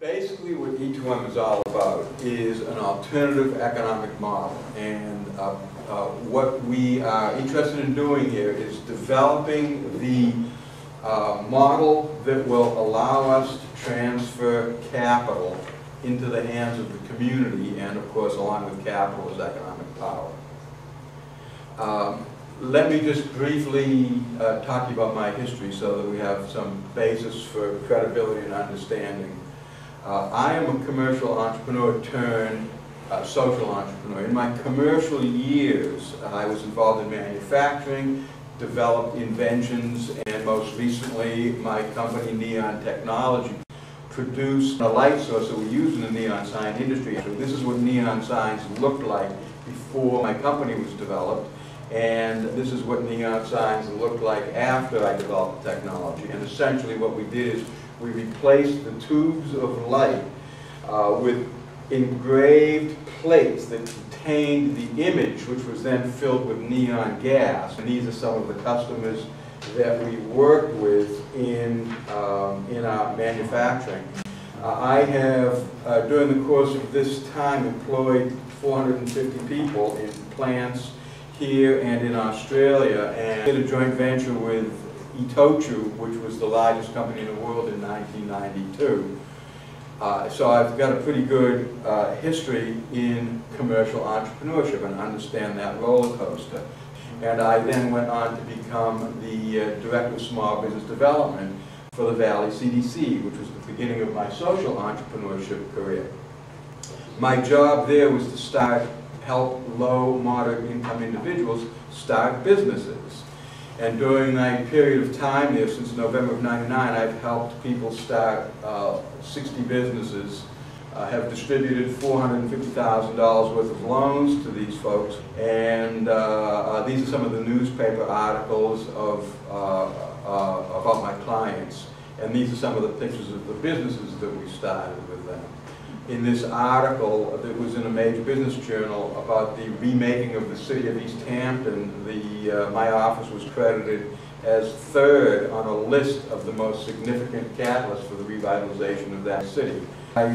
Basically, what E2M is all about is an alternative economic model, and what we are interested in doing here is developing the model that will allow us to transfer capital into the hands of the community, and of course, along with capital is economic power. Let me just briefly talk to you about my history so that we have some basis for credibility and understanding. I am a commercial entrepreneur turned social entrepreneur. In my commercial years, I was involved in manufacturing, developed inventions, and most recently, my company, Neon Technology, produced a light source that we use in the neon sign industry. So this is what neon signs looked like before my company was developed, and this is what neon signs looked like after I developed the technology. And essentially what we did is we replaced the tubes of light with engraved plates that contained the image, which was then filled with neon gas. And these are some of the customers that we worked with in our manufacturing. I have, during the course of this time, employed 450 people in plants here and in Australia, and did a joint venture with Itochu, which was the largest company in the world in 1992. So I've got a pretty good history in commercial entrepreneurship and understand that roller coaster. And I then went on to become the Director of Small Business Development for the Valley CDC, which was the beginning of my social entrepreneurship career. My job there was to help low, moderate income individuals start businesses. And during my period of time there, since November of '99, I've helped people start 60 businesses, have distributed $450,000 worth of loans to these folks, and these are some of the newspaper articles about my clients. And these are some of the pictures of the businesses that we started with them. In this article that was in a major business journal about the remaking of the city of East Hampton, my office was credited as third on a list of the most significant catalysts for the revitalization of that city. I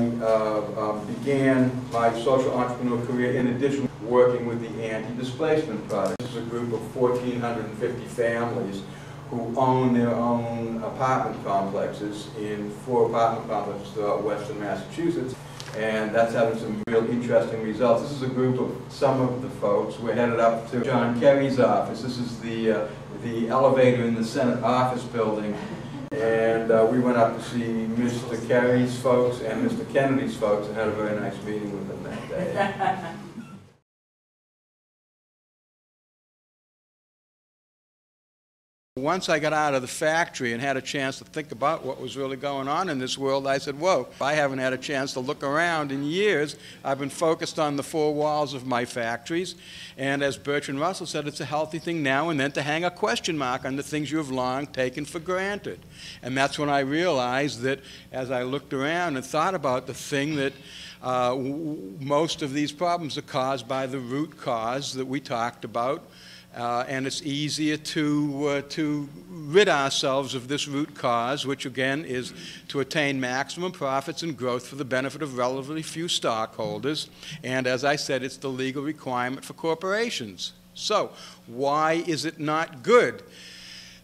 began my social entrepreneur career in addition to working with the Anti-Displacement Project. This is a group of 1,450 families who own their own apartment complexes in 4 apartment complexes throughout western Massachusetts. And that's having some real interesting results. This is a group of some of the folks. We're headed up to John Kerry's office. This is the elevator in the Senate office building. And we went up to see Mr. Kerry's folks and Mr. Kennedy's folks and had a very nice meeting with them that day. Once I got out of the factory and had a chance to think about what was really going on in this world, I said, whoa, I haven't had a chance to look around in years. I've been focused on the 4 walls of my factories. And as Bertrand Russell said, it's a healthy thing now and then to hang a question mark on the things you have long taken for granted. And that's when I realized that as I looked around and thought about the thing that most of these problems are caused by the root cause that we talked about. And it's easier to rid ourselves of this root cause, which again is to attain maximum profits and growth for the benefit of relatively few stockholders. And as I said, it's the legal requirement for corporations. So why is it not good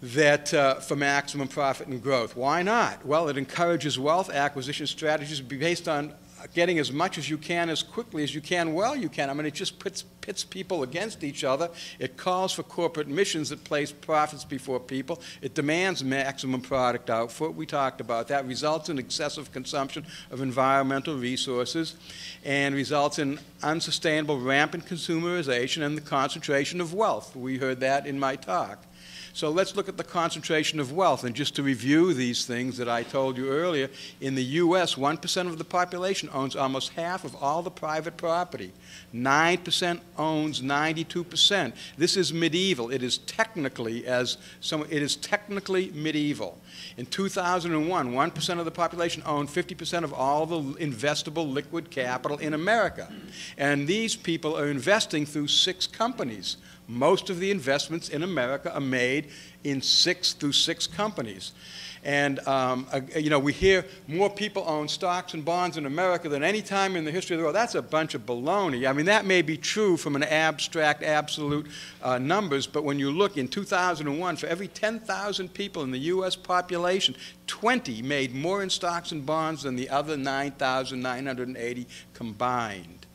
that for maximum profit and growth? Why not? Well, it encourages wealth acquisition strategies based on getting as much as you can, as quickly as you can, while you can. I mean, it just pits people against each other. It calls for corporate missions that place profits before people. It demands maximum product output. We talked about that. Results in excessive consumption of environmental resources and results in unsustainable rampant consumerization and the concentration of wealth. We heard that in my talk. So let's look at the concentration of wealth. And just to review these things that I told you earlier, in the U.S., 1% of the population owns almost half of all the private property. 9% owns 92%. This is medieval. It is technically medieval. In 2001, 1% of the population owned 50% of all the investable liquid capital in America. And these people are investing through 6 companies. most of the investments in America are made in 6 through 6 companies. And you know, we hear more people own stocks and bonds in America than any time in the history of the world. That's a bunch of baloney. I mean, that may be true from an abstract, absolute numbers, but when you look in 2001, for every 10,000 people in the U.S. population, 20 made more in stocks and bonds than the other 9,980 combined.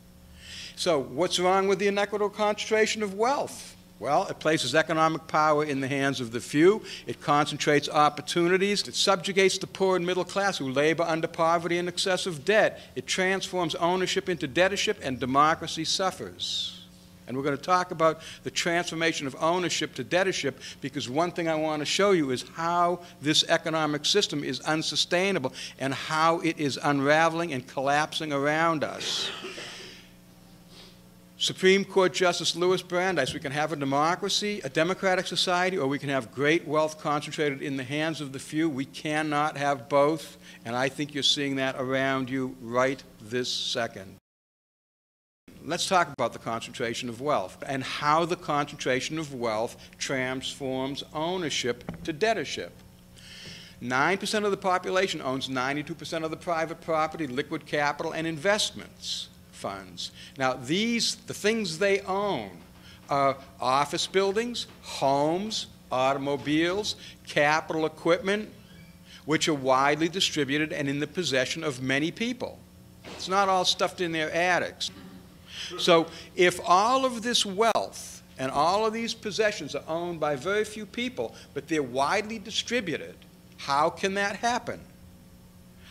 So what's wrong with the inequitable concentration of wealth? Well, it places economic power in the hands of the few. It concentrates opportunities. It subjugates the poor and middle class who labor under poverty and excessive debt. It transforms ownership into debtorship, and democracy suffers. And we're going to talk about the transformation of ownership to debtorship, because one thing I want to show you is how this economic system is unsustainable and how it is unraveling and collapsing around us. Supreme Court Justice Louis Brandeis, we can have a democracy, a democratic society, or we can have great wealth concentrated in the hands of the few. We cannot have both, and I think you're seeing that around you right this second. Let's talk about the concentration of wealth and how the concentration of wealth transforms ownership to debtorship. 9% of the population owns 92% of the private property, liquid capital, and investments funds. Now, the things they own are office buildings, homes, automobiles, capital equipment, which are widely distributed and in the possession of many people. It's not all stuffed in their attics. So if all of this wealth and all of these possessions are owned by very few people, but they're widely distributed, how can that happen?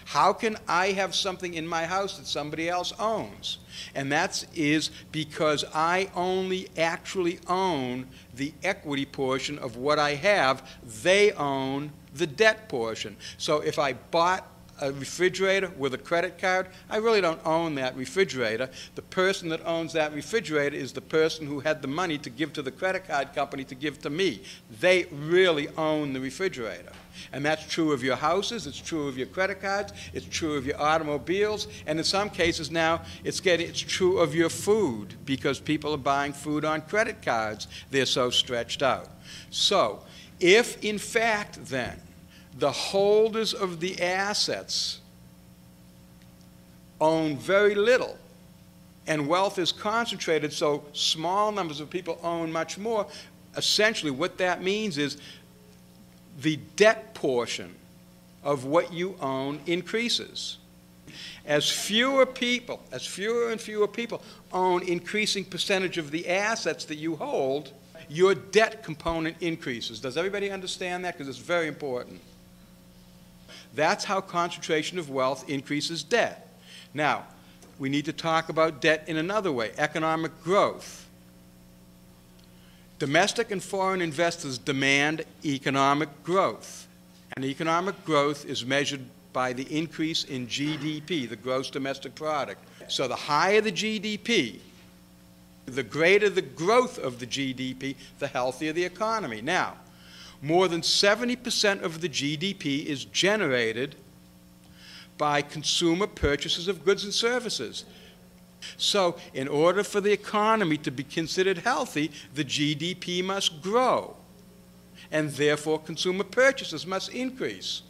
How can I have something in my house that somebody else owns? And that is because I only actually own the equity portion of what I have. They own the debt portion. So if I bought a refrigerator with a credit card, I really don't own that refrigerator. The person that owns that refrigerator is the person who had the money to give to the credit card company to give to me. They really own the refrigerator. And that's true of your houses, it's true of your credit cards, it's true of your automobiles, and in some cases now it's true of your food, because people are buying food on credit cards. They're so stretched out. So if in fact then the holders of the assets own very little, and wealth is concentrated, so small numbers of people own much more, essentially what that means is the debt portion of what you own increases. As fewer and fewer people own increasing percentage of the assets that you hold, your debt component increases. Does everybody understand that? Because it's very important. That's how concentration of wealth increases debt. Now, we need to talk about debt in another way, economic growth. Domestic and foreign investors demand economic growth, and economic growth is measured by the increase in GDP, the gross domestic product. So the higher the GDP, the greater the growth of the GDP, the healthier the economy. Now, more than 70% of the GDP is generated by consumer purchases of goods and services. So in order for the economy to be considered healthy, the GDP must grow, and therefore consumer purchases must increase.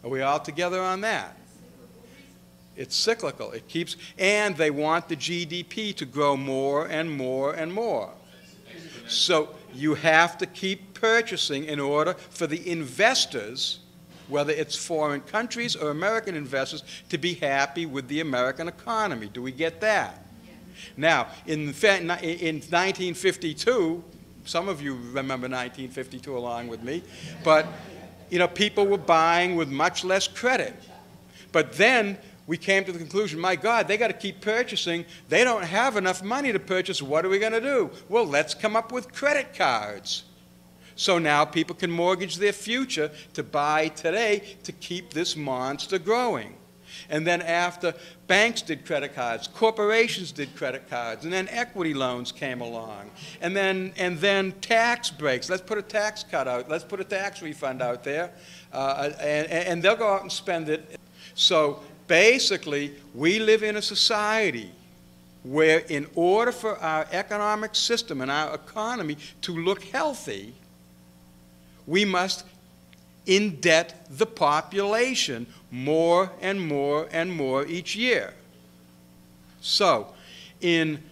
Are we all together on that? It's cyclical. It keeps, and they want the GDP to grow more and more and more. So you have to keep purchasing in order for the investors, whether it's foreign countries or American investors, to be happy with the American economy. Do we get that? Now, in 1952, some of you remember 1952 along with me, but you know, people were buying with much less credit. But then we came to the conclusion, my God, they got to keep purchasing. They don't have enough money to purchase. What are we going to do? Well, let's come up with credit cards. So now people can mortgage their future to buy today to keep this monster growing. And then after, banks did credit cards, corporations did credit cards, and then equity loans came along. And then tax breaks. Let's put a tax cut out. Let's put a tax refund out there. And they'll go out and spend it. So basically, we live in a society where in order for our economic system and our economy to look healthy, we must indebt the population more and more and more each year. So, in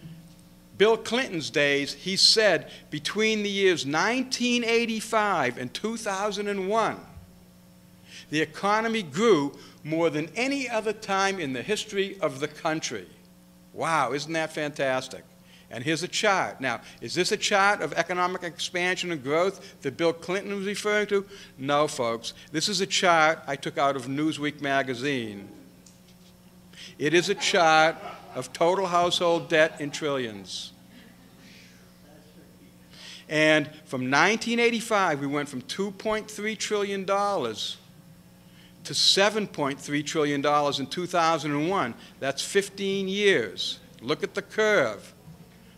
Bill Clinton's days, he said between the years 1985 and 2001, the economy grew more than any other time in the history of the country. Wow, isn't that fantastic? And here's a chart. Now, is this a chart of economic expansion and growth that Bill Clinton was referring to? No, folks. This is a chart I took out of Newsweek magazine. It is a chart of total household debt in trillions. And from 1985, we went from $2.3 trillion to $7.3 trillion in 2001. That's 15 years. Look at the curve.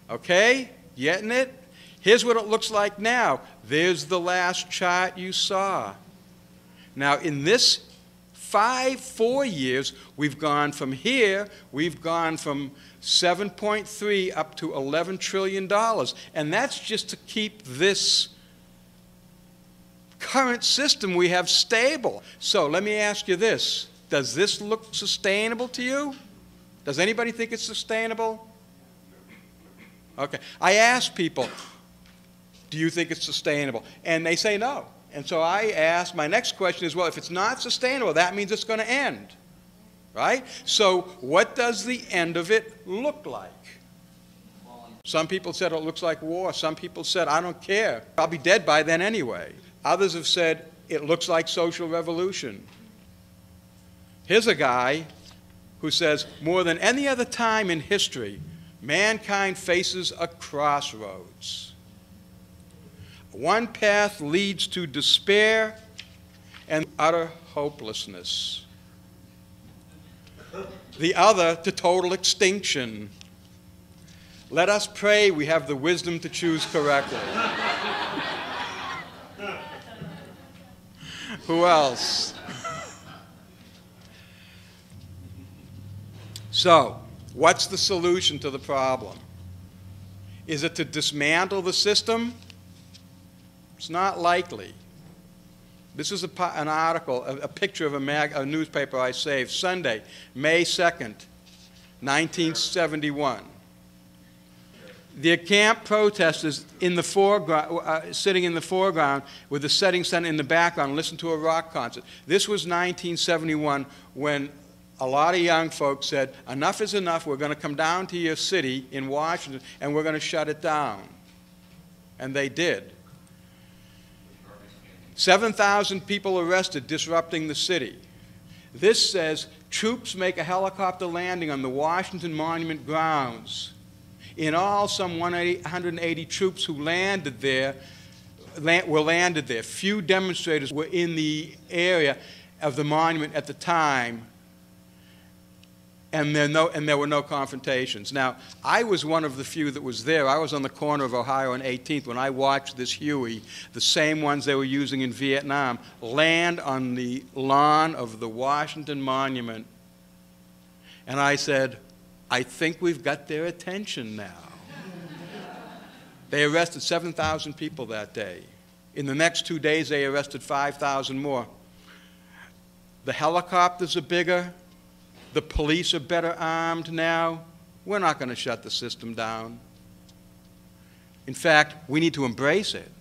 Okay? Getting it? Here's what it looks like now. There's the last chart you saw. Now, in this 4 years, we've gone from here, we've gone from 7.3 up to $11 trillion. And that's just to keep this current system we have stable. So let me ask you this. Does this look sustainable to you? Does anybody think it's sustainable? Okay. I ask people, do you think it's sustainable? And they say no. And so I ask, my next question is, well, if it's not sustainable, that means it's going to end. Right? So what does the end of it look like? Some people said it looks like war. Some people said, I don't care. I'll be dead by then anyway. Others have said, it looks like social revolution. Here's a guy who says, more than any other time in history, mankind faces a crossroads. One path leads to despair and utter hopelessness. The other to total extinction. Let us pray we have the wisdom to choose correctly. Who else? So, what's the solution to the problem? Is it to dismantle the system? It's not likely. This is an article, a picture of a newspaper I saved, Sunday, May 2nd, 1971. The camp protesters in the foreground, sitting in the foreground with the setting sun in the background, listen to a rock concert. This was 1971 when a lot of young folks said, enough is enough, we're going to come down to your city in Washington and we're going to shut it down. And they did. 7,000 people arrested disrupting the city. This says, troops make a helicopter landing on the Washington Monument grounds. In all, some 180 troops who landed there were landed there. Few demonstrators were in the area of the monument at the time, and there were no confrontations. Now, I was one of the few that was there. I was on the corner of Ohio and 18th when I watched this Huey, the same ones they were using in Vietnam, land on the lawn of the Washington Monument. And I said, I think we've got their attention now. They arrested 7,000 people that day. In the next 2 days, they arrested 5,000 more. The helicopters are bigger. The police are better armed now. We're not going to shut the system down. In fact, we need to embrace it.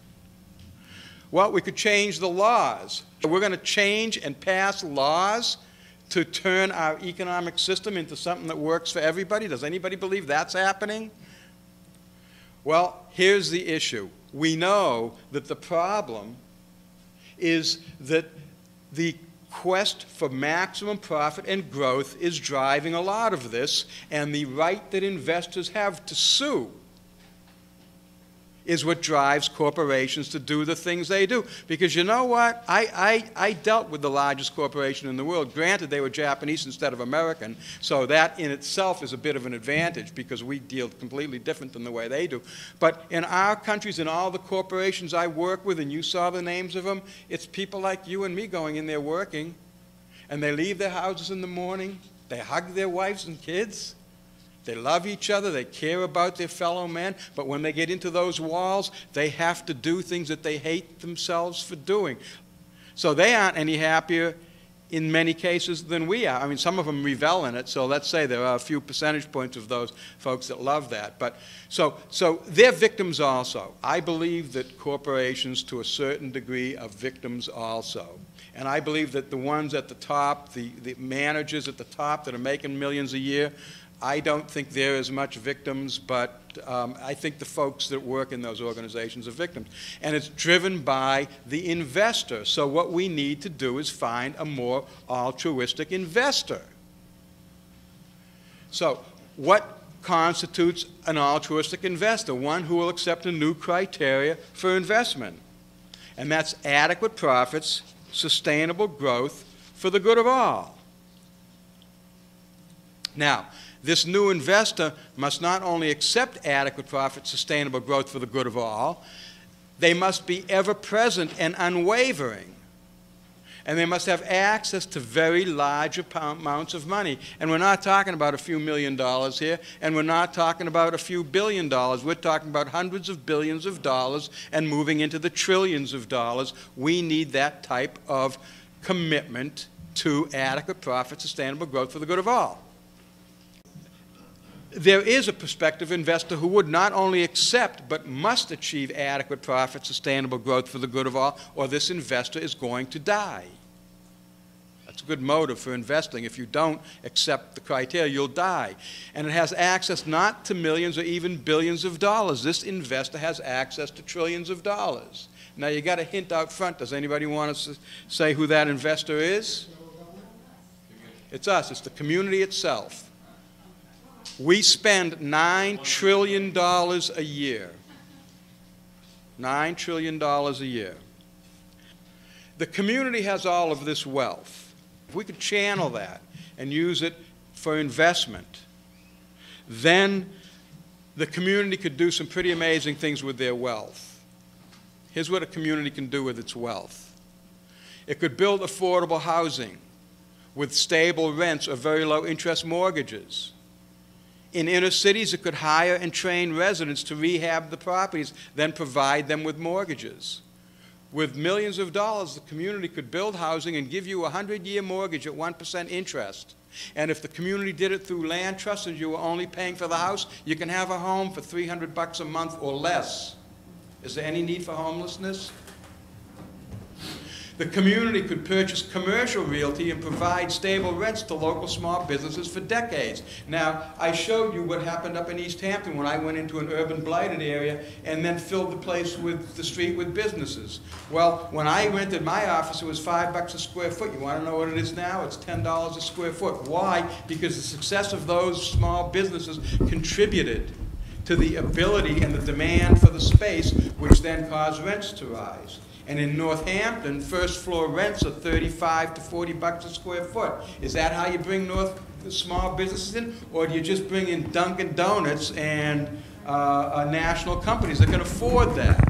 Well, we could change the laws. We're going to change and pass laws to turn our economic system into something that works for everybody. Does anybody believe that's happening? Well, here's the issue. We know that the problem is that the quest for maximum profit and growth is driving a lot of this, and the right that investors have to sue is what drives corporations to do the things they do. Because you know what? I dealt with the largest corporation in the world. Granted, they were Japanese instead of American, so that in itself is a bit of an advantage because we deal completely different than the way they do. But in our countries, in all the corporations I work with, and you saw the names of them, it's people like you and me going in there working, and they leave their houses in the morning, they hug their wives and kids, They love each other, they care about their fellow men, but when they get into those walls, they have to do things that they hate themselves for doing. So they aren't any happier in many cases than we are. I mean, some of them revel in it, so let's say there are a few percentage points of those folks that love that. But so they're victims also. I believe that corporations, to a certain degree, are victims also. And I believe that the ones at the top, the managers at the top that are making millions a year, I don't think they're as much victims, but I think the folks that work in those organizations are victims. And it's driven by the investor. So what we need to do is find a more altruistic investor. So what constitutes an altruistic investor? One who will accept a new criteria for investment. And that's adequate profits, sustainable growth for the good of all. Now, this new investor must not only accept adequate profit, sustainable growth for the good of all, they must be ever present and unwavering. And they must have access to very large amounts of money. And we're not talking about a few $1 million here, and we're not talking about a few $1 billion. We're talking about hundreds of billions of dollars and moving into the trillions of dollars. We need that type of commitment to adequate profit, sustainable growth for the good of all. There is a prospective investor who would not only accept but must achieve adequate profit, sustainable growth for the good of all, or this investor is going to die. That's a good motive for investing. If you don't accept the criteria, you'll die. And it has access not to millions or even billions of dollars. This investor has access to trillions of dollars. Now, you got a hint out front. Does anybody want us to say who that investor is? It's us. It's the community itself. We spend $9 trillion a year. $9 trillion a year. The community has all of this wealth. If we could channel that and use it for investment, then the community could do some pretty amazing things with their wealth. Here's what a community can do with its wealth. It could build affordable housing with stable rents or very low interest mortgages. In inner cities, it could hire and train residents to rehab the properties, then provide them with mortgages. With millions of dollars, the community could build housing and give you a 100-year mortgage at 1% interest. And if the community did it through land trusts and you were only paying for the house, you can have a home for $300 a month or less. Is there any need for homelessness? The community could purchase commercial realty and provide stable rents to local small businesses for decades. Now, I showed you what happened up in East Hampton when I went into an urban blighted area and then filled the place with the street with businesses. Well, when I rented my office, it was $5 a square foot. You want to know what it is now? It's $10 a square foot. Why? Because the success of those small businesses contributed to the ability and the demand for the space, which then caused rents to rise. And in Northampton, first floor rents are $35 to $40 a square foot. Is that how you bring small businesses in? Or do you just bring in Dunkin' Donuts and national companies that can afford that?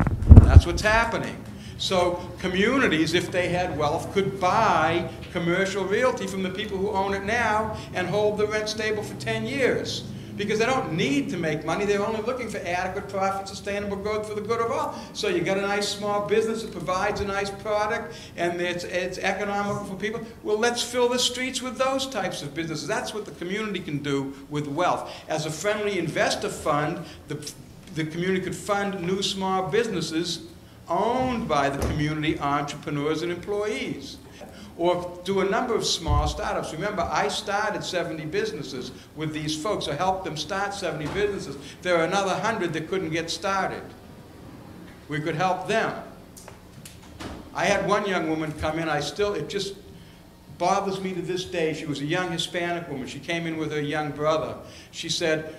That's what's happening. So communities, if they had wealth, could buy commercial realty from the people who own it now and hold the rent stable for 10 years. Because they don't need to make money. They're only looking for adequate profit, sustainable growth for the good of all. So you got a nice small business that provides a nice product and it's economical for people. Well, let's fill the streets with those types of businesses. That's what the community can do with wealth. As a friendly investor fund, the community could fund new small businesses owned by the community entrepreneurs and employees. Or do a number of small startups. Remember, I started 70 businesses with these folks. I helped them start 70 businesses. There are another 100 that couldn't get started. We could help them. I had one young woman come in. It just bothers me to this day. She was a young Hispanic woman. She came in with her young brother. She said,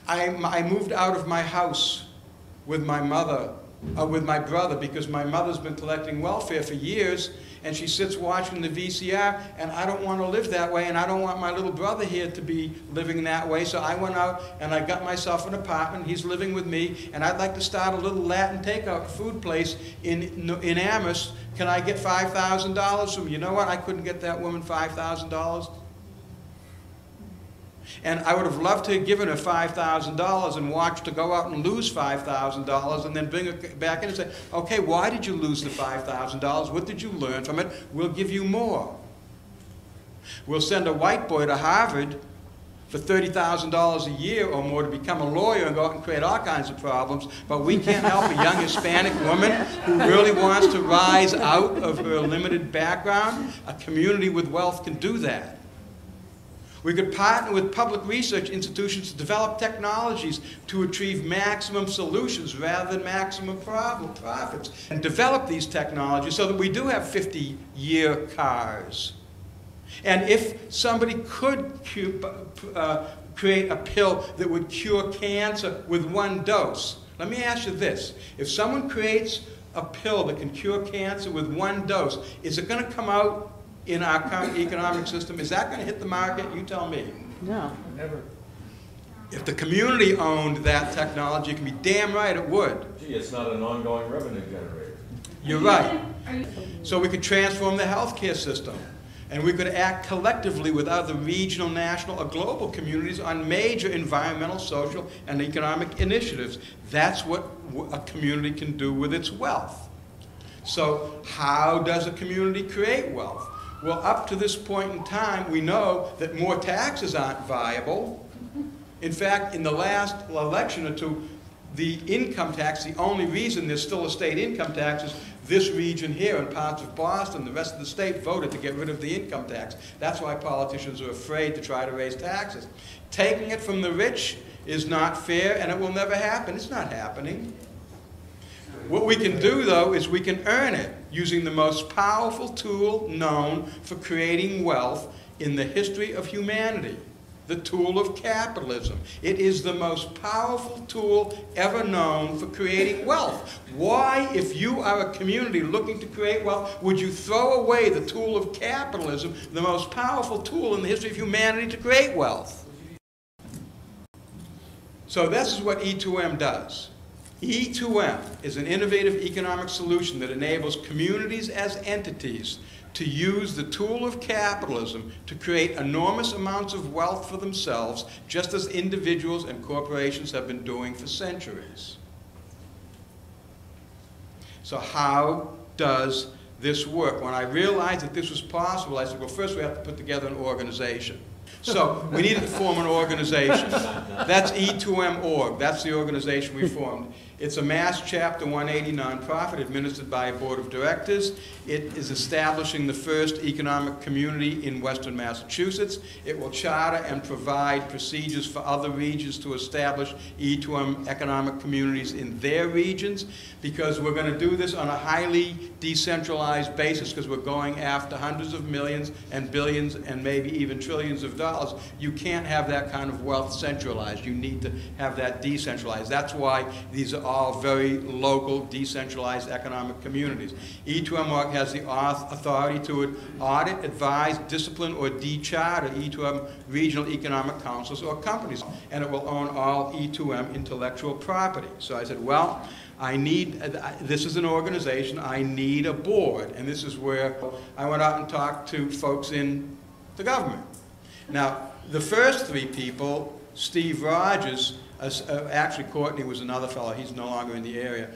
I moved out of my house with my brother because my mother's been collecting welfare for years, and she sits watching the VCR, and I don't want to live that way, and I don't want my little brother here to be living that way, so I went out and I got myself an apartment. He's living with me, and I'd like to start a little Latin takeout food place in Amherst. Can I get $5,000 from you? You know what? I couldn't get that woman $5,000. And I would have loved to have given her $5,000 and watched her go out and lose $5,000 and then bring it back in and say, okay, why did you lose the $5,000? What did you learn from it? We'll give you more. We'll send a white boy to Harvard for $30,000 a year or more to become a lawyer and go out and create all kinds of problems, but we can't help a young Hispanic woman who really wants to rise out of her limited background. A community with wealth can do that. We could partner with public research institutions to develop technologies to achieve maximum solutions rather than maximum profits, and develop these technologies so that we do have 50-year cars. And if somebody could create a pill that would cure cancer with one dose, let me ask you this. If someone creates a pill that can cure cancer with one dose, is it going to come out in our current economic system? Is that going to hit the market? You tell me. No, never. If the community owned that technology, you can be damn right it would. Gee, it's not an ongoing revenue generator. You're right. So we could transform the healthcare system. And we could act collectively with other regional, national, or global communities on major environmental, social, and economic initiatives. That's what a community can do with its wealth. So how does a community create wealth? Well, up to this point in time, we know that more taxes aren't viable. In fact, in the last election or two, the income tax, the only reason there's still a state income tax is this region here and parts of Boston, the rest of the state voted to get rid of the income tax. That's why politicians are afraid to try to raise taxes. Taking it from the rich is not fair, and it will never happen. It's not happening. What we can do, though, is we can earn it using the most powerful tool known for creating wealth in the history of humanity, the tool of capitalism. It is the most powerful tool ever known for creating wealth. Why, if you are a community looking to create wealth, would you throw away the tool of capitalism, the most powerful tool in the history of humanity to create wealth? So this is what E2M does. E2M is an innovative economic solution that enables communities as entities to use the tool of capitalism to create enormous amounts of wealth for themselves, just as individuals and corporations have been doing for centuries. So how does this work? When I realized that this was possible, I said, well, first we have to put together an organization. So we needed to form an organization. That's E2M.org. That's the organization we formed. It's a Mass Chapter 180 nonprofit administered by a board of directors. It is establishing the first economic community in Western Massachusetts. It will charter and provide procedures for other regions to establish E2M economic communities in their regions, because we're going to do this on a highly decentralized basis, because we're going after hundreds of millions and billions and maybe even trillions of dollars. You can't have that kind of wealth centralized. You need to have that decentralized. That's why these are all very local, decentralized economic communities. E2M has the authority to audit, advise, discipline, or de-charter E2M regional economic councils or companies, and it will own all E2M intellectual property. So I said, well, this is an organization, I need a board, and this is where I went out and talked to folks in the government. Now, the first three people, Steve Rogers, actually Courtney was another fellow, he's no longer in the area.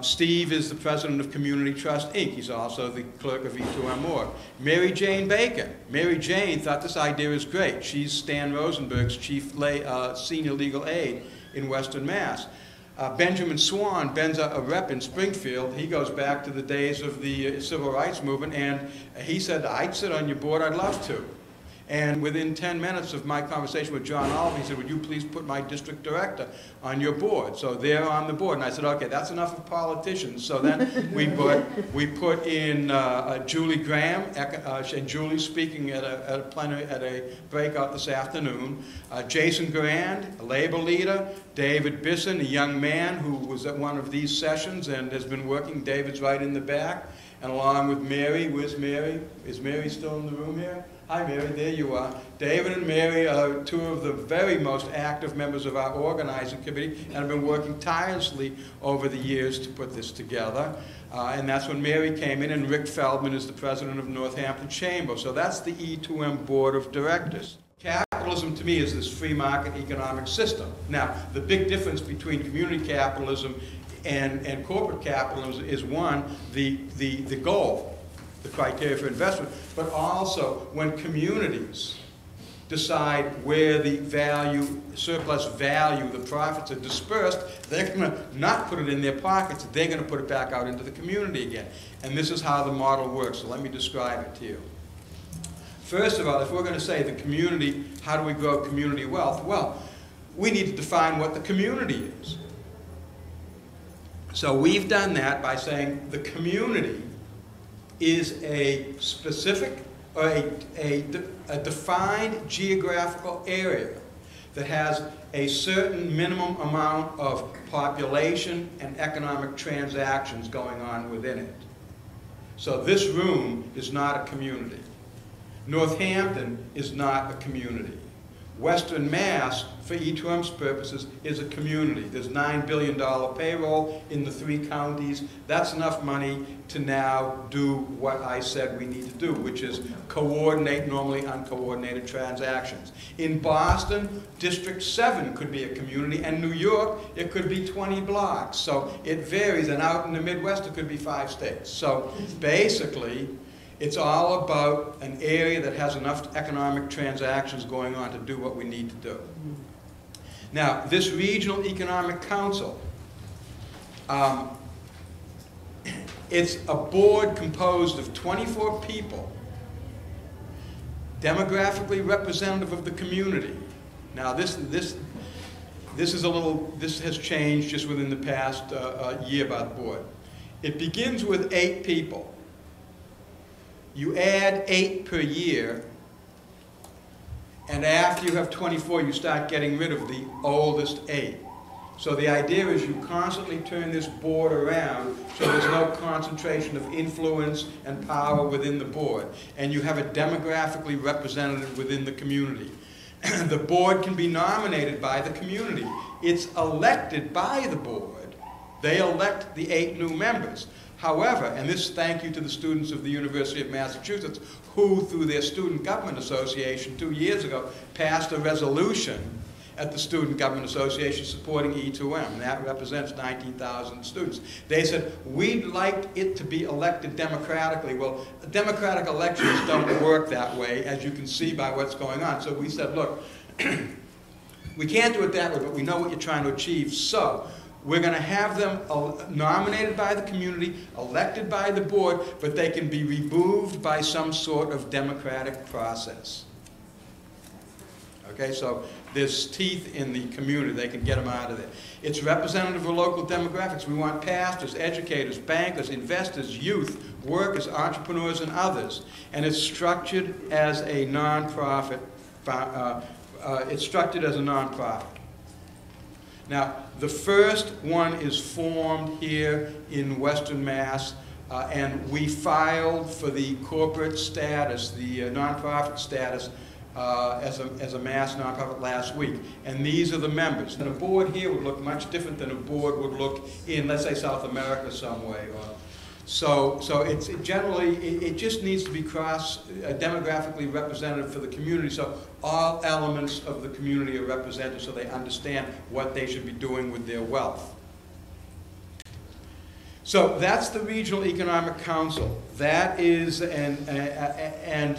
Steve is the president of Community Trust, Inc. He's also the clerk of E2M.org. Mary Jane Baker. Mary Jane thought this idea was great. She's Stan Rosenberg's chief senior legal aide in Western Mass. Benjamin Swan, Ben's a rep in Springfield. He goes back to the days of the civil rights movement, and he said, I'd sit on your board, I'd love to. And within 10 minutes of my conversation with John Oliver, he said, would you please put my district director on your board? So they're on the board. And I said, okay, that's enough of politicians. So then we put in Julie Graham, and Julie's speaking at a breakout this afternoon. Jason Grand, a labor leader. David Bisson, a young man who was at one of these sessions and has been working. David's right in the back. And along with Mary, where's Mary? Is Mary still in the room here? Hi, Mary, there you are. David and Mary are two of the very most active members of our organizing committee and have been working tirelessly over the years to put this together. And that's when Mary came in, and Rick Feldman is the president of Northampton Chamber. So that's the E2M Board of Directors. Capital capitalism to me is this free market economic system. Now, the big difference between community capitalism and corporate capitalism is, one, the goal, the criteria for investment, but also when communities decide where the value, surplus value, the profits are dispersed, they're going to not put it in their pockets, they're going to put it back out into the community again. And this is how the model works, so let me describe it to you. First of all, if we're going to say the community, how do we grow community wealth? Well, we need to define what the community is. So we've done that by saying the community is a specific, or a defined geographical area that has a certain minimum amount of population and economic transactions going on within it. So this room is not a community. Northampton is not a community. Western Mass, for E2M's purposes, is a community. There's $9 billion payroll in the 3 counties. That's enough money to now do what I said we need to do, which is coordinate normally uncoordinated transactions. In Boston, District 7 could be a community, and New York, it could be 20 blocks. So it varies, and out in the Midwest, it could be 5 states. So basically, it's all about an area that has enough economic transactions going on to do what we need to do. Now, this Regional Economic Council, it's a board composed of 24 people, demographically representative of the community. Now, this has changed just within the past year by the board. It begins with 8 people. You add 8 per year, and after you have 24, you start getting rid of the oldest 8. So the idea is you constantly turn this board around so there's no concentration of influence and power within the board, and you have a demographically representative within the community. The board can be nominated by the community. It's elected by the board. They elect the 8 new members. However, and this thank you to the students of the University of Massachusetts, who through their Student Government Association 2 years ago passed a resolution at the Student Government Association supporting E2M, and that represents 19,000 students. They said, we'd like it to be elected democratically. Well, democratic elections don't work that way, as you can see by what's going on. So we said, look, we can't do it that way, but we know what you're trying to achieve, so we're going to have them nominated by the community, elected by the board, but they can be removed by some sort of democratic process. Okay, so there's teeth in the community. They can get them out of there. It's representative of local demographics. We want pastors, educators, bankers, investors, youth, workers, entrepreneurs, and others. And it's structured as a nonprofit. It's structured as a nonprofit. Now, the first one is formed here in Western Mass, and we filed for the corporate status, the nonprofit status, as a Mass nonprofit last week. And these are the members. And a board here would look much different than a board would look in, let's say, South America some way. So it's generally, it just needs to be demographically representative for the community, so all elements of the community are represented so they understand what they should be doing with their wealth. So that's the Regional Economic Council. That is, and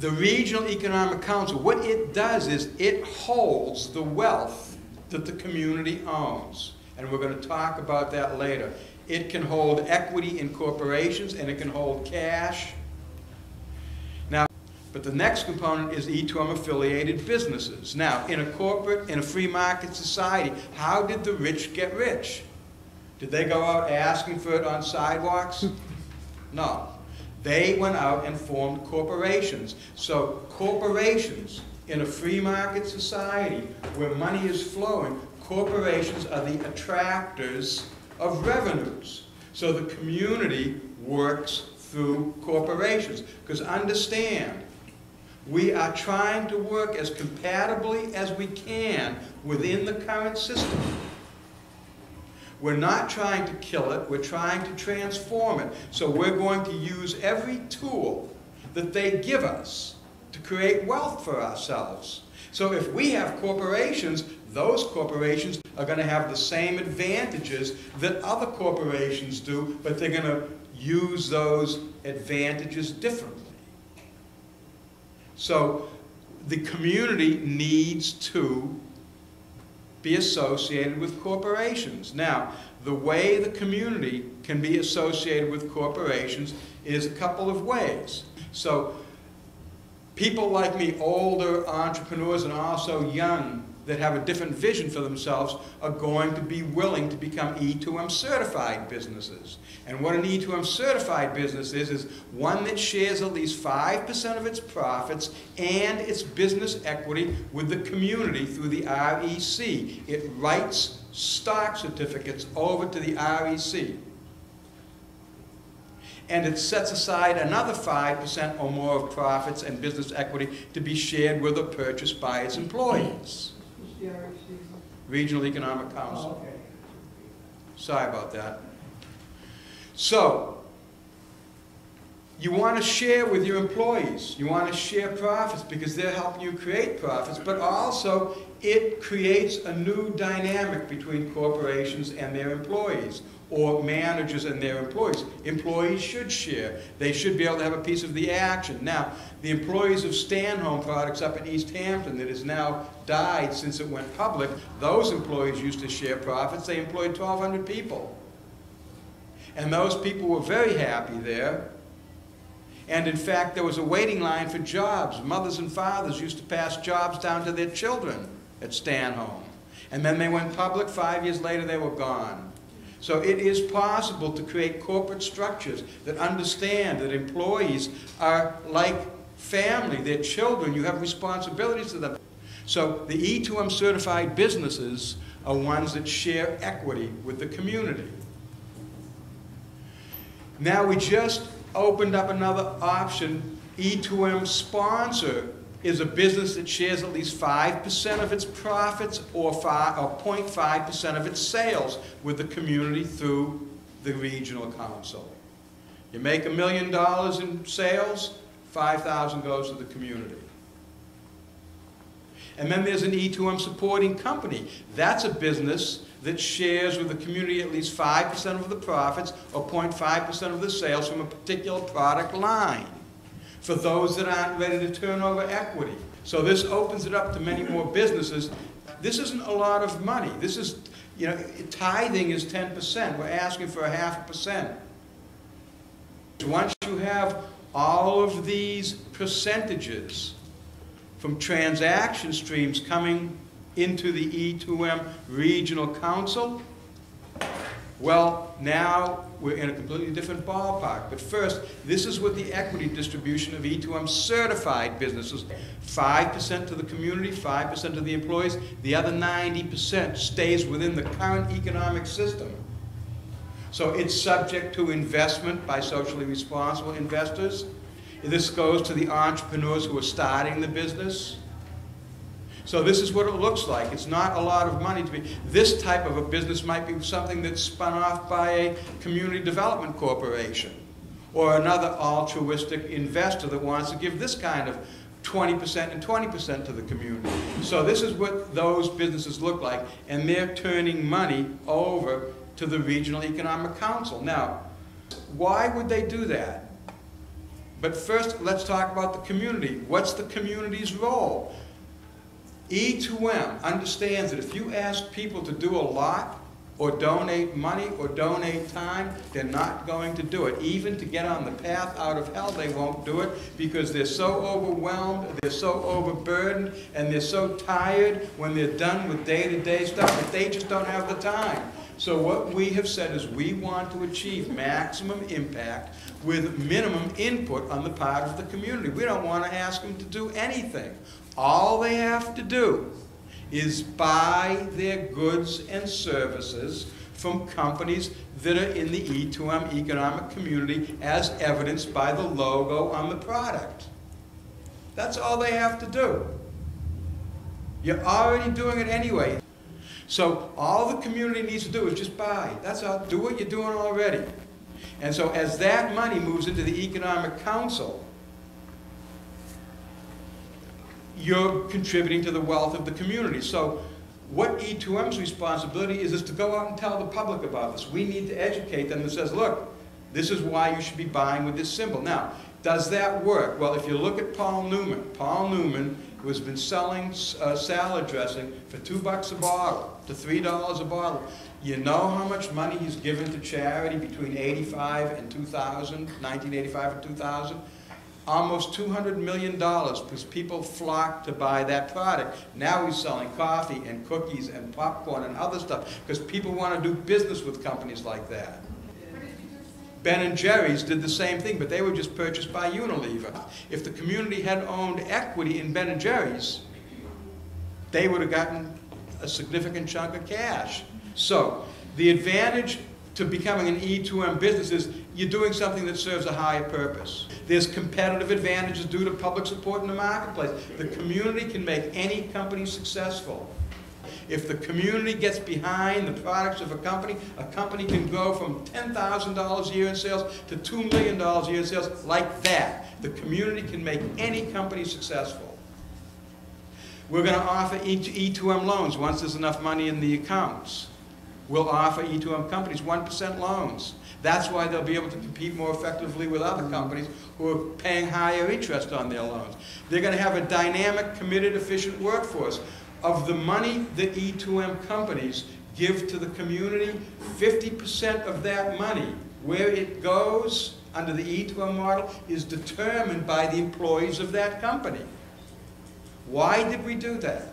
the Regional Economic Council, what it does is it holds the wealth that the community owns. And we're going to talk about that later. It can hold equity in corporations, and it can hold cash. Now, but the next component is E2M affiliated businesses. Now, in a free market society, how did the rich get rich? Did they go out asking for it on sidewalks? No. They went out and formed corporations. So corporations in a free market society where money is flowing, corporations are the attractors of revenues. So the community works through corporations. Because understand, we are trying to work as compatibly as we can within the current system. We're not trying to kill it, we're trying to transform it. So we're going to use every tool that they give us to to create wealth for ourselves. So if we have corporations, those corporations are going to have the same advantages that other corporations do, but they're going to use those advantages differently. So the community needs to be associated with corporations. Now, the way the community can be associated with corporations is a couple of ways. So people like me, older entrepreneurs and also young, that have a different vision for themselves are going to be willing to become E2M certified businesses. And what an E2M certified business is one that shares at least 5% of its profits and its business equity with the community through the REC. It writes stock certificates over to the REC. And it sets aside another 5% or more of profits and business equity to be shared with or purchased by its employees. Regional Economic Council. Okay. Sorry about that. So, you want to share with your employees. You want to share profits because they're helping you create profits, but also it creates a new dynamic between corporations and their employees, or managers and their employees. Employees should share. They should be able to have a piece of the action. Now, the employees of Stanhome Products up in East Hampton that has now died since it went public, those employees used to share profits. They employed 1,200 people. And those people were very happy there. And in fact, there was a waiting line for jobs. Mothers and fathers used to pass jobs down to their children at Stanhome. And then they went public. 5 years later, they were gone. So it is possible to create corporate structures that understand that employees are like family, they're children, you have responsibilities to them. So the E2M certified businesses are ones that share equity with the community. Now we just opened up another option. E2M sponsor is a business that shares at least 5% of its profits or 0.5% of its sales with the community through the regional council. You make $1 million in sales, $5,000 goes to the community. And then there's an E2M supporting company. That's a business that shares with the community at least 5% of the profits or 0.5% of the sales from a particular product line, for those that aren't ready to turn over equity. So this opens it up to many more businesses. This isn't a lot of money. This is, tithing is 10%. We're asking for 0.5%. Once you have all of these percentages from transaction streams coming into the E2M Regional Council, well, now we're in a completely different ballpark. But first, this is what the equity distribution of E2M certified businesses. 5% to the community, 5% to the employees. The other 90% stays within the current economic system. So it's subject to investment by socially responsible investors. This goes to the entrepreneurs who are starting the business. So this is what it looks like. It's not a lot of money to be. This type of a business might be something that's spun off by a community development corporation or another altruistic investor that wants to give this kind of 20% and 20% to the community. So this is what those businesses look like, and they're turning money over to the Regional Economic Council. Now, why would they do that? But first, let's talk about the community. What's the community's role? E2M understands that if you ask people to do a lot, or donate money, or donate time, they're not going to do it. Even to get on the path out of hell, they won't do it because they're so overwhelmed, they're so overburdened, and they're so tired when they're done with day-to-day stuff that they just don't have the time. So what we have said is we want to achieve maximum impact with minimum input on the part of the community. We don't want to ask them to do anything. All they have to do is buy their goods and services from companies that are in the E2M economic community as evidenced by the logo on the product. That's all they have to do. You're already doing it anyway. So all the community needs to do is just buy. That's all. Do what you're doing already. And so as that money moves into the Economic Council, you're contributing to the wealth of the community. So what E2M's responsibility is to go out and tell the public about this. We need to educate them that says, look, this is why you should be buying with this symbol. Now, does that work? Well, if you look at Paul Newman, who has been selling salad dressing for $2 a bottle to $3 a bottle, you know how much money he's given to charity between 1985 and 2000? Almost $200 million, because people flocked to buy that product. Now he's selling coffee and cookies and popcorn and other stuff, because people want to do business with companies like that. Ben & Jerry's did the same thing, but they were just purchased by Unilever. If the community had owned equity in Ben & Jerry's, they would have gotten a significant chunk of cash. So the advantage to becoming an E2M business is you're doing something that serves a higher purpose. There's competitive advantages due to public support in the marketplace. The community can make any company successful. If the community gets behind the products of a company can go from $10,000 a year in sales to $2 million a year in sales like that. The community can make any company successful. We're going to offer E2M loans once there's enough money in the accounts. We'll offer E2M companies 1% loans. That's why they'll be able to compete more effectively with other companies who are paying higher interest on their loans. They're going to have a dynamic, committed, efficient workforce. Of the money that E2M companies give to the community, 50% of that money, where it goes under the E2M model, is determined by the employees of that company. Why did we do that?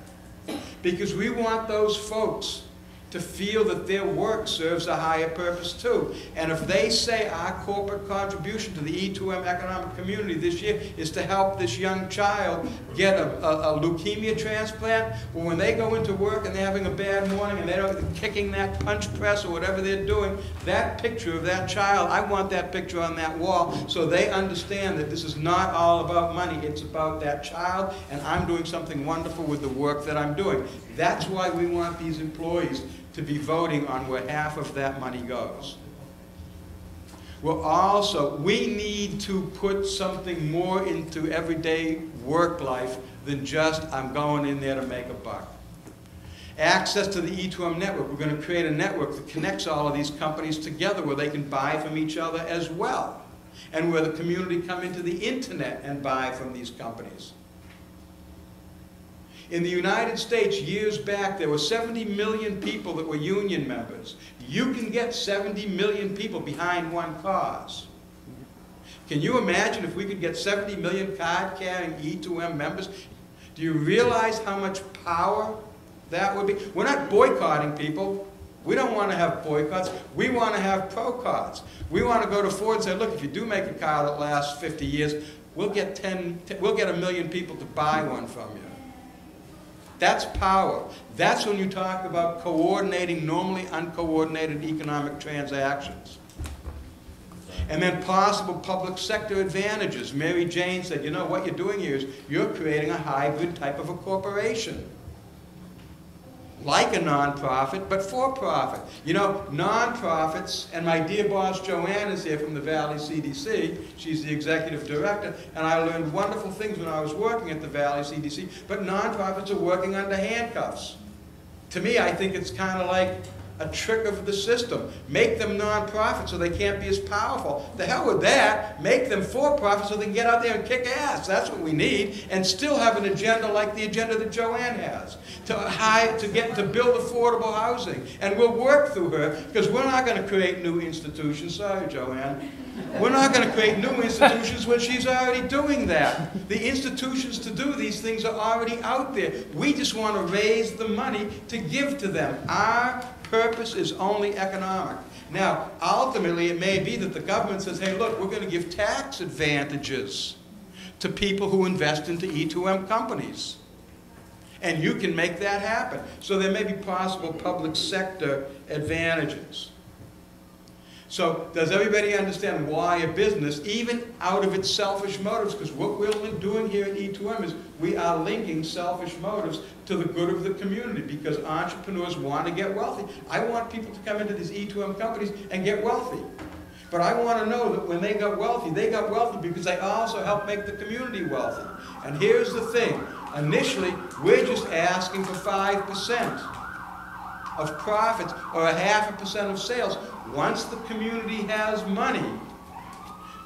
Because we want those folks to feel that their work serves a higher purpose too. And if they say our corporate contribution to the E2M economic community this year is to help this young child get a leukemia transplant, well, when they go into work and they're having a bad morning and they're kicking that punch press or whatever they're doing, that picture of that child, I want that picture on that wall so they understand that this is not all about money, it's about that child, and I'm doing something wonderful with the work that I'm doing. That's why we want these employees to be voting on where half of that money goes. We need to put something more into everyday work life than just, I'm going in there to make a buck. Access to the E2M network. We're going to create a network that connects all of these companies together where they can buy from each other as well, and where the community come into the internet and buy from these companies. In the United States, years back, there were 70 million people that were union members. You can get 70 million people behind one cause. Can you imagine if we could get 70 million card-carrying E2M members? Do you realize how much power that would be? We're not boycotting people. We don't want to have boycotts. We want to have pro-cards. We want to go to Ford and say, look, if you do make a car that lasts 50 years, we'll get a million people to buy one from you. That's power. That's when you talk about coordinating normally uncoordinated economic transactions. And then possible public sector advantages. Mary Jane said, you know, what you're doing here is you're creating a hybrid type of a corporation. Like a nonprofit, but for profit. You know, nonprofits, and my dear boss Joanne is here from the Valley CDC. She's the executive director, and I learned wonderful things when I was working at the Valley CDC, but nonprofits are working under handcuffs. To me, I think it's kind of like a trick of the system. Make them non-profit so they can't be as powerful. The hell with that. Make them for-profit so they can get out there and kick ass. That's what we need. And still have an agenda like the agenda that Joanne has. To build affordable housing. And we'll work through her, because we're not going to create new institutions. Sorry, Joanne. We're not going to create new institutions when she's already doing that. The institutions to do these things are already out there. We just want to raise the money to give to them. Our purpose is only economic. Now, ultimately, it may be that the government says, hey, look, we're going to give tax advantages to people who invest into E2M companies. And you can make that happen. So there may be possible public sector advantages. So does everybody understand why a business, even out of its selfish motives, because what we're doing here at E2M is we are linking selfish motives to the good of the community, because entrepreneurs want to get wealthy. I want people to come into these E2M companies and get wealthy. But I want to know that when they got wealthy because they also helped make the community wealthy. And here's the thing. Initially, we're just asking for 5% of profits or 0.5% of sales. Once the community has money,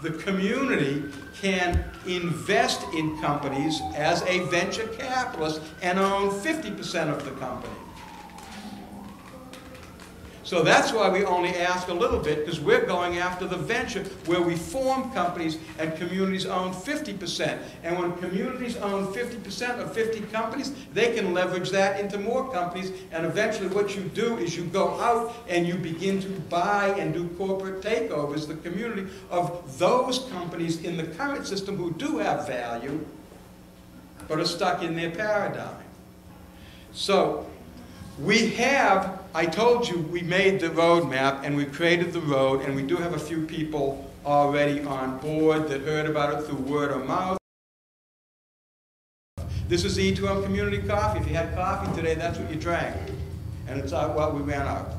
the community can invest in companies as a venture capitalist and own 50% of the company. So that's why we only ask a little bit, because we're going after the venture where we form companies and communities own 50%. And when communities own 50% of 50 companies, they can leverage that into more companies. And eventually what you do is you go out and you begin to buy and do corporate takeovers, the community of those companies in the current system who do have value, but are stuck in their paradigm. So we have, I told you, we made the roadmap and we created the road, and we do have a few people already on board that heard about it through word of mouth. This is E2M Community Coffee. If you had coffee today, that's what you drank. And it's what we ran out.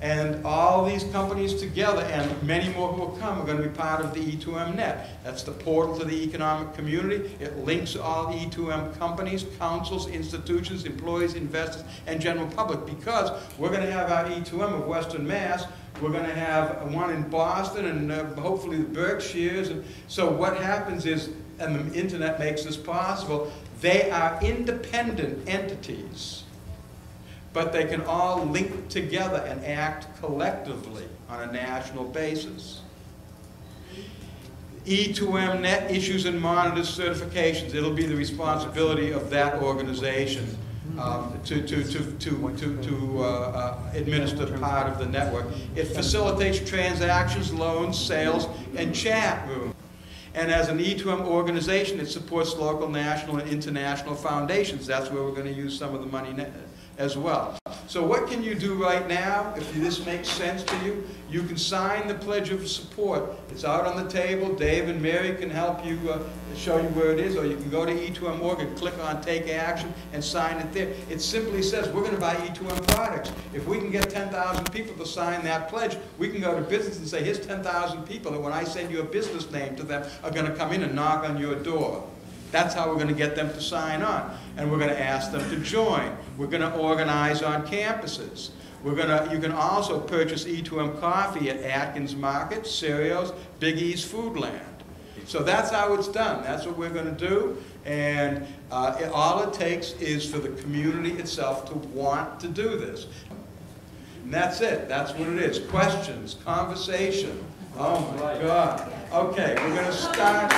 And all these companies together, and many more who will come, are going to be part of the E2M Net. That's the portal to the economic community. It links all E2M companies, councils, institutions, employees, investors, and general public, because we're going to have our E2M of Western Mass. We're going to have one in Boston and hopefully the Berkshires. And so what happens is, and the internet makes this possible, they are independent entities, but they can all link together and act collectively on a national basis. E2M Net issues and monitors certifications. It'll be the responsibility of that organization to administer part of the network. It facilitates transactions, loans, sales, and chat rooms. And as an E2M organization, it supports local, national, and international foundations. That's where we're going to use some of the money as well. So what can you do right now, if this makes sense to you? You can sign the Pledge of Support. It's out on the table. Dave and Mary can help you show you where it is, or you can go to E2M.org and click on Take Action and sign it there. It simply says, we're going to buy E2M products. If we can get 10,000 people to sign that pledge, we can go to business and say, here's 10,000 people, and when I send you a business name to them, are going to come in and knock on your door. That's how we're going to get them to sign on. And we're going to ask them to join. We're going to organize on campuses. You can also purchase E2M coffee at Atkins Market, Cereals, Big E's Foodland. So that's how it's done. That's what we're going to do. And all it takes is for the community itself to want to do this. And that's it. That's what it is. Questions, conversation. Oh my God. Okay, we're going to start.